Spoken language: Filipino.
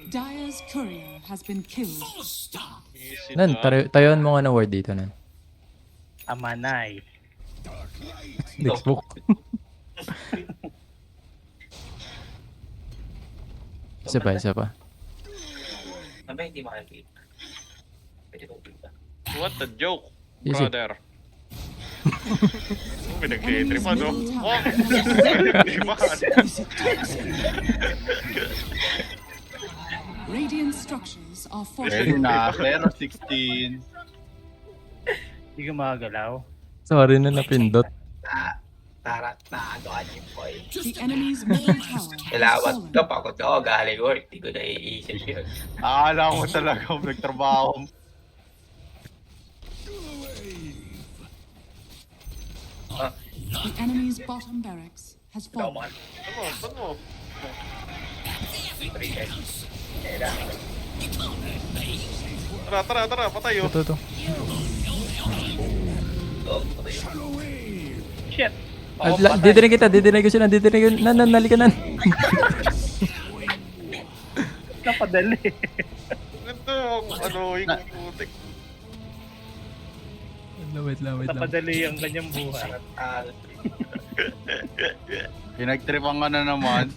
Dire's courier has been killed. Easy Nan, na. tayuan mo nga ng word dito, Nan. Amanay. Textbook. Isa pa, isa pa. Mamaya hindi makakita. Pwede ko kita. What a joke, Easy. brother. Oh, pinag-tripan, no? Oh! Pinag-tripan. Radiant structures are Pwede fortified. na, pero 16. Hindi ka makagalaw. Sorry na napindot. Tarat na ano yung boy. The enemy's middle tower has Kilawat fallen. ka, pagod ako, galing work. Hindi ko naiisip yun. Akala ko talaga nagtrabaho. The enemy's bottom barracks has Ikaw fallen. man. Ano mo? 3x. Kailangan. Tara, patayo. Ito. Oh, patay yun. Shit! Didinig ko sila, Nan, nalika nan. Napadali. Ito, ano, yung putik. Wait lang. Napadali ang kanyang buhay. Ah, Pinagtripan ka na naman.